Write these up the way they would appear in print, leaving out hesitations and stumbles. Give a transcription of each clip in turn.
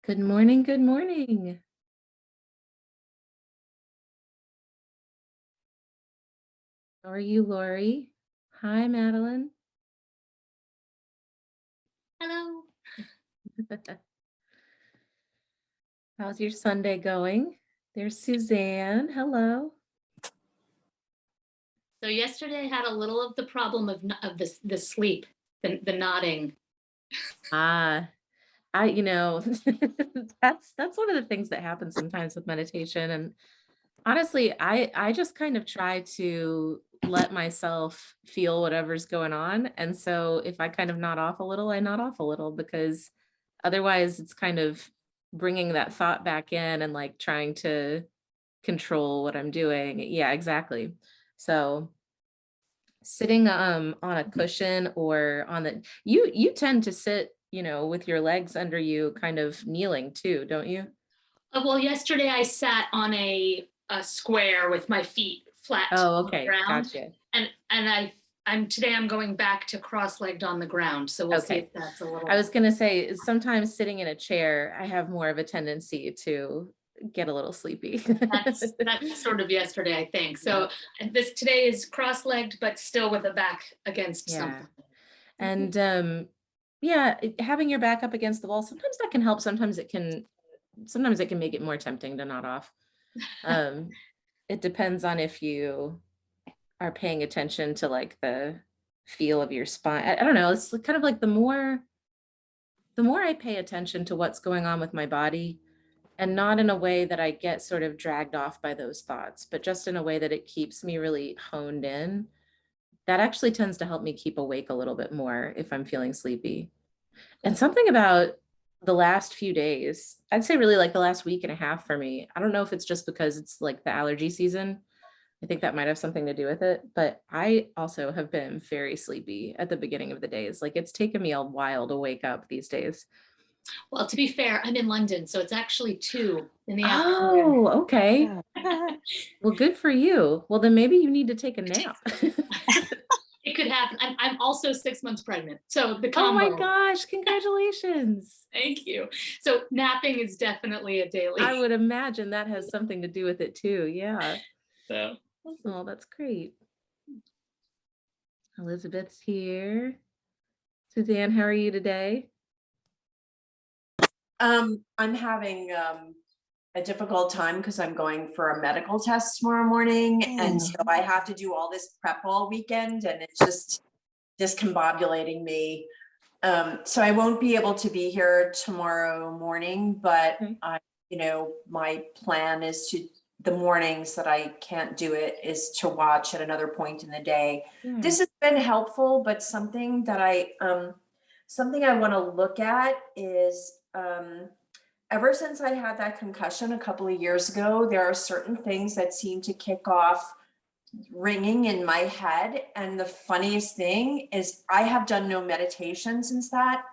Good morning. Good morning. How are you, Lori? Hi, Madeline. Hello. How's your Sunday going? There's Suzanne. Hello. So yesterday I had a little of the problem of the sleep, the nodding. Ah, that's one of the things that happens sometimes with meditation. And honestly, I just kind of try to let myself feel whatever's going on. And so if I kind of nod off a little, I nod off a little because otherwise it's kind of bringing that thought back in and like trying to control what I'm doing. Yeah, exactly. So sitting on a cushion or on the you tend to sit, with your legs under you kind of kneeling too, don't you? Well, yesterday I sat on a square with my feet flat Oh, on the okay. ground, Gotcha. and today I'm going back to cross-legged on the ground. So we'll see Okay. if that's a I little. was gonna say sometimes sitting in a chair, I have more of a tendency to get a little sleepy. That's sort of yesterday, I think. Yeah. So this today is cross-legged, but still with a back against Yeah. something. And yeah, having your back up against the wall, sometimes that can help. Sometimes it can make it more tempting to nod off. Um, it depends on if you are paying attention to like the feel of your spine. I don't know. It's kind of like the more I pay attention to what's going on with my body, and not in a way that I get sort of dragged off by those thoughts, but just in a way that it keeps me really honed in, that actually tends to help me keep awake a little bit more if I'm feeling sleepy. And something about the last few days, I'd say really like the last week and a half for me. I don't know if it's just because it's like the allergy season. I think that might have something to do with it, but I also have been very sleepy at the beginning of the days. Like it's taken me a while to wake up these days. Well, to be fair, I'm in London, so it's actually 2 in the afternoon. Oh, okay. Well, good for you. Well, then maybe you need to take a nap. It could happen. I'm also 6 months pregnant, so the Oh my combo. gosh, congratulations. Thank you. So napping is definitely a I daily. would imagine that has something to do with it too. Yeah. So Oh, that's great. Elizabeth's here. Suzanne, how are you today? I'm having a difficult time because I'm going for a medical test tomorrow morning. And so I have to do all this prep all weekend and it's just discombobulating me. So I won't be able to be here tomorrow morning, but Okay. my plan is the mornings that I can't do it is to watch at another point in the day. Yeah. This has been helpful, but something I want to look at is, ever since I had that concussion a couple of years ago, there are certain things that seem to kick off ringing in my head. And the funniest thing is I have done no meditation since that.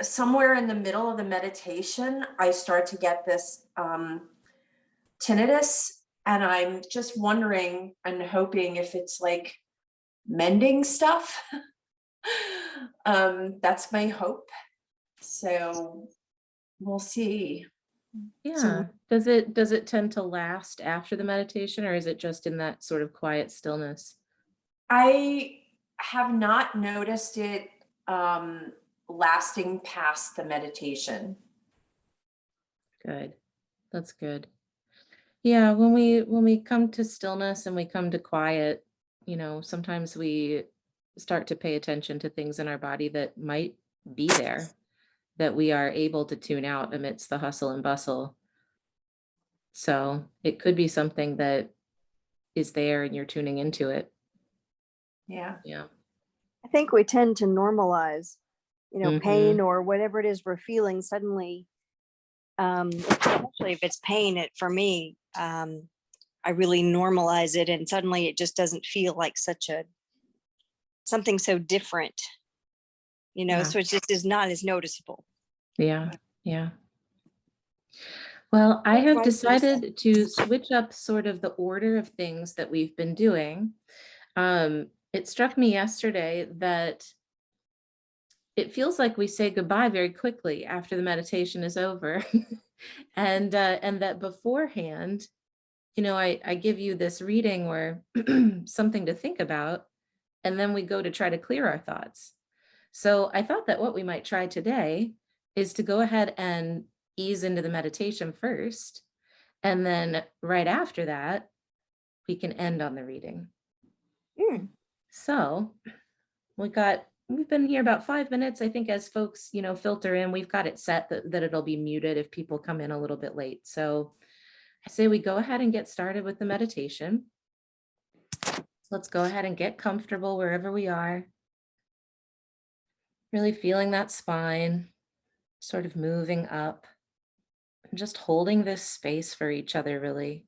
Somewhere in the middle of the meditation, I start to get this tinnitus. And I'm just wondering and hoping if it's like mending stuff. That's my hope. So we'll see. So Yeah. Does it tend to last after the meditation or is it just in that sort of quiet stillness? I have not noticed it lasting past the meditation. Good. That's good. Yeah, when we come to stillness and we come to quiet, sometimes we start to pay attention to things in our body that might be there, that we are able to tune out amidst the hustle and bustle. So it could be something that is there and you're tuning into it. Yeah. Yeah. I think we tend to normalize, pain Hmm. or whatever it is we're feeling suddenly. Especially if it's pain, for me, I really normalize it, and suddenly it just doesn't feel like something so different, Yeah. so it just is not as noticeable. Yeah. Yeah. Well, I Or have vice versa. decided to switch up sort of the order of things that we've been doing. It struck me yesterday that it feels like we say goodbye very quickly after the meditation is over. And that beforehand, I give you this reading or something to think about, and then we go to try to clear our thoughts. So I thought that what we might try today is to go ahead and ease into the meditation first, and then right after that, we can end on the reading. Mm, So we've been here about 5 minutes. I think as folks, filter in, we've got it set that it'll be muted if people come in a little bit late. So I say we go ahead and get started with the meditation. Let's go ahead and get comfortable wherever we are. Really feeling that spine sort of moving up, and just holding this space for each other, really.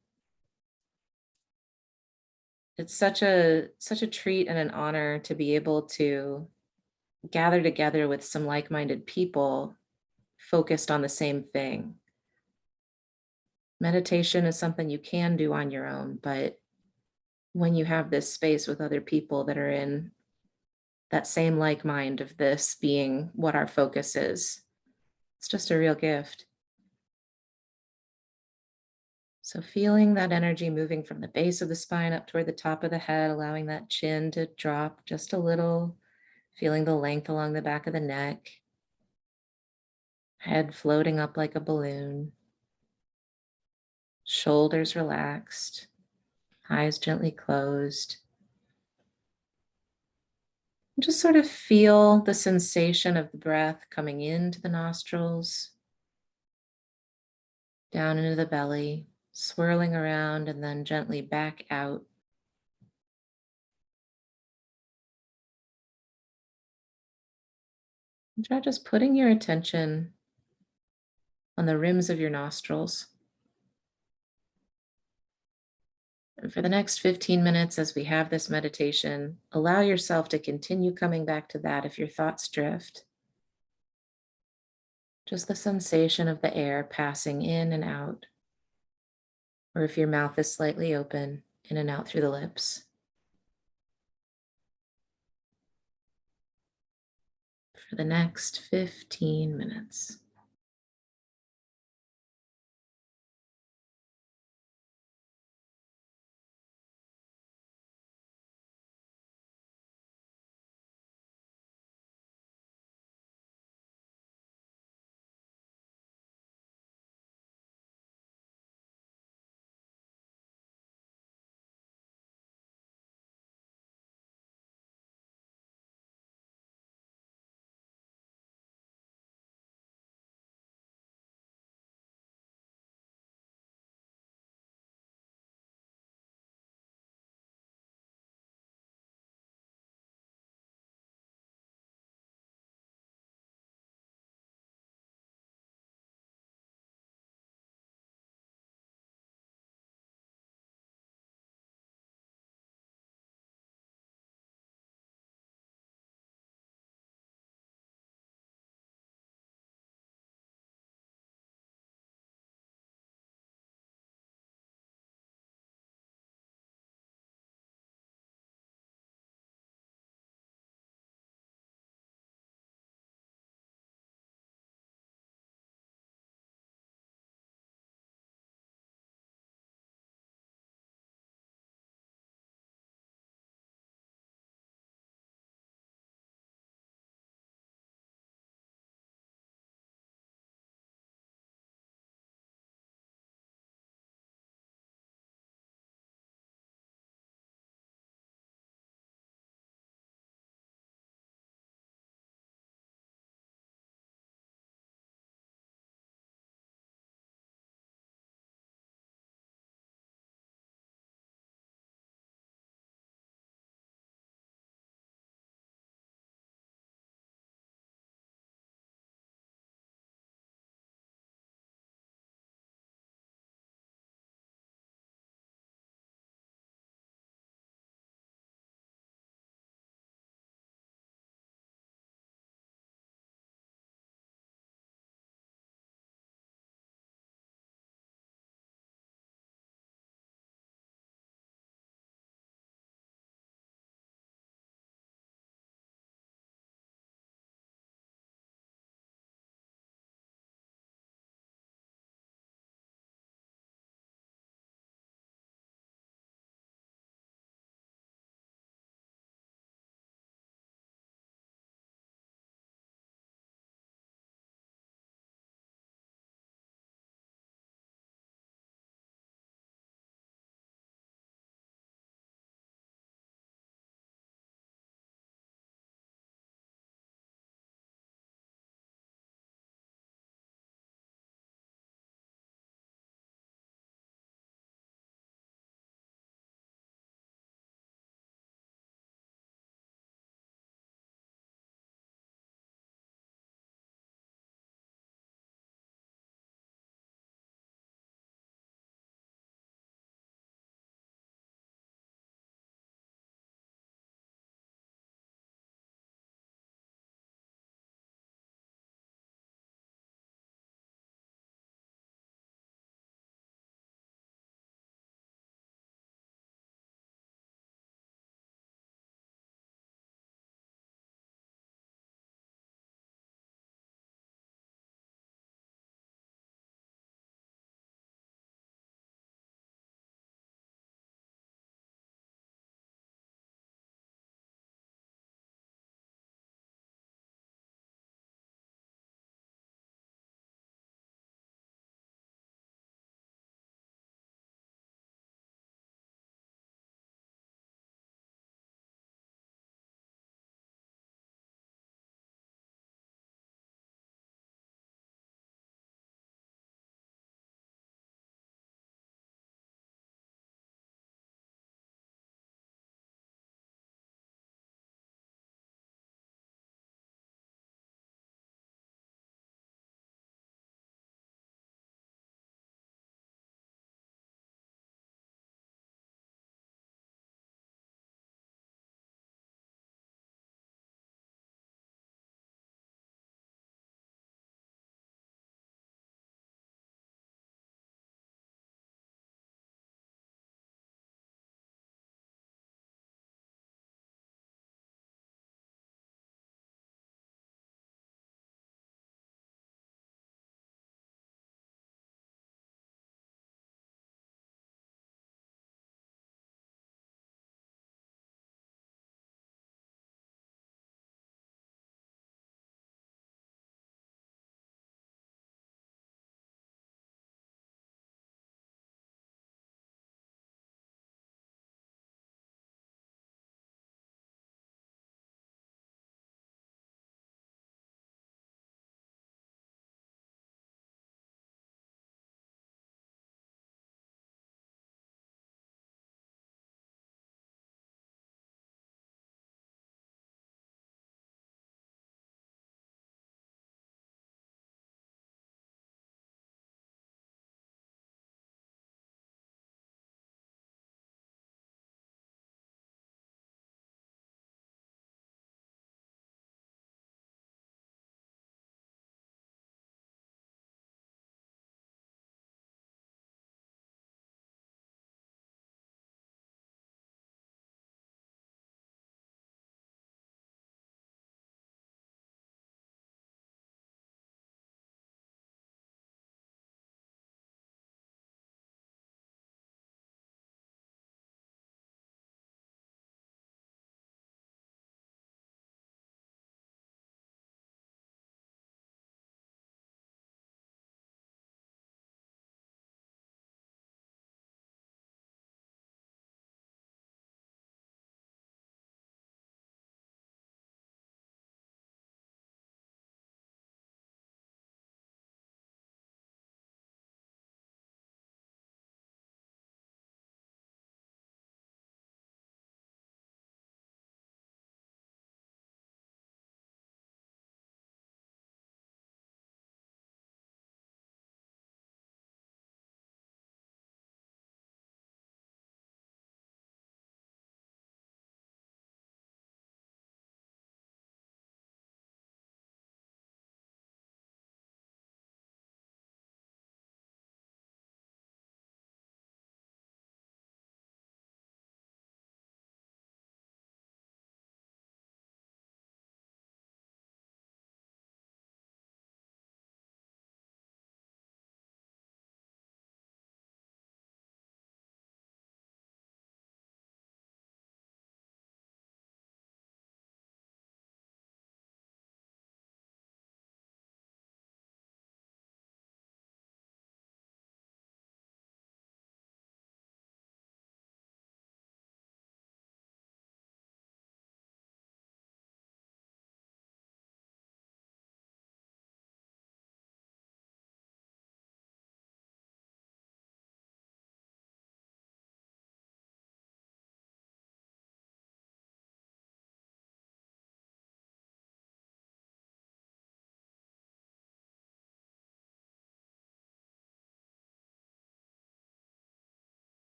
It's such a treat and an honor to be able to gather together with some like-minded people focused on the same thing. Meditation is something you can do on your own, but when you have this space with other people that are in that same like mind of this being what our focus is, it's just a real gift. So feeling that energy moving from the base of the spine up toward the top of the head, allowing that chin to drop just a little, feeling the length along the back of the neck, head floating up like a balloon, shoulders relaxed, eyes gently closed. And just sort of feel the sensation of the breath coming into the nostrils, down into the belly, swirling around and then gently back out. And try just putting your attention on the rims of your nostrils. And for the next 15 minutes, as we have this meditation, allow yourself to continue coming back to that if your thoughts drift. Just the sensation of the air passing in and out, or if your mouth is slightly open, in and out through the lips. For the next 15 minutes.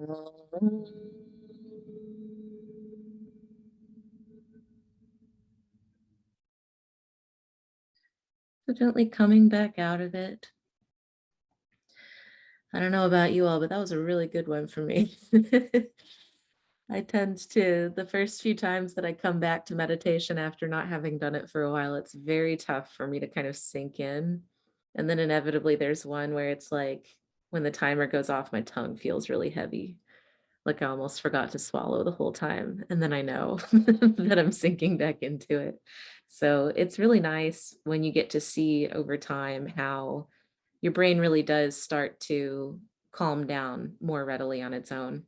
So gently coming back out of it. I don't know about you all, but that was a really good one for me. I tend to, the first few times that I come back to meditation after not having done it for a while, it's very tough for me to kind of sink in. And then inevitably there's one where it's like when the timer goes off, my tongue feels really heavy. Like I almost forgot to swallow the whole time. And then I know that I'm sinking back into it. So it's really nice when you get to see over time how your brain really does start to calm down more readily on its own.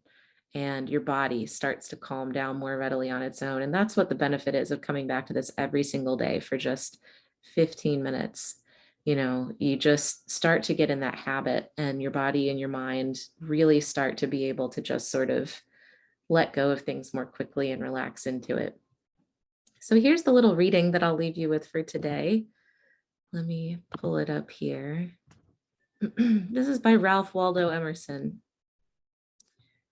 And your body starts to calm down more readily on its own. And that's what the benefit is of coming back to this every single day for just 15 minutes. You know, you just start to get in that habit, and your body and your mind really start to be able to just sort of let go of things more quickly and relax into it. So here's the little reading that I'll leave you with for today. Let me pull it up here. This is by Ralph Waldo Emerson.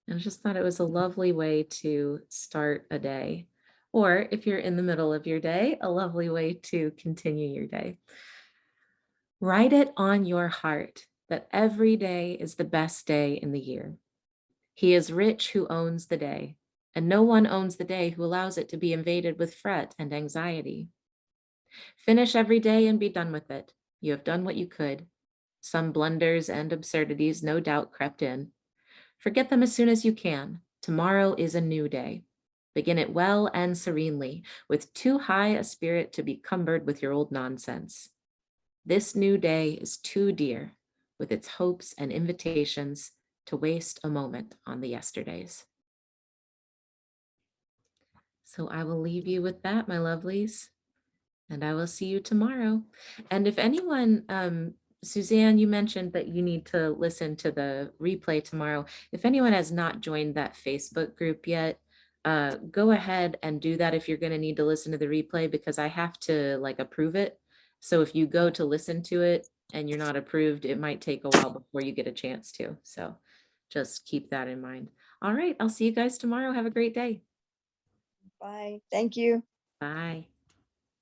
And I just thought it was a lovely way to start a day. Or if you're in the middle of your day, a lovely way to continue your day. Write it on your heart that every day is the best day in the year. He is rich who owns the day, and no one owns the day who allows it to be invaded with fret and anxiety. Finish every day and be done with it. You have done what you could. Some blunders and absurdities no doubt crept in. Forget them as soon as you can. Tomorrow is a new day. Begin it well and serenely, with too high a spirit to be cumbered with your old nonsense. This new day is too dear, with its hopes and invitations, to waste a moment on the yesterdays. So I will leave you with that, my lovelies, and I will see you tomorrow. And if anyone, Suzanne, you mentioned that you need to listen to the replay tomorrow. If anyone has not joined that Facebook group yet, go ahead and do that if you're going to need to listen to the replay, because I have to like approve it. So if you go to listen to it and you're not approved, it might take a while before you get a chance to. So just keep that in mind. All right, I'll see you guys tomorrow. Have a great day. Bye. Thank you. Bye.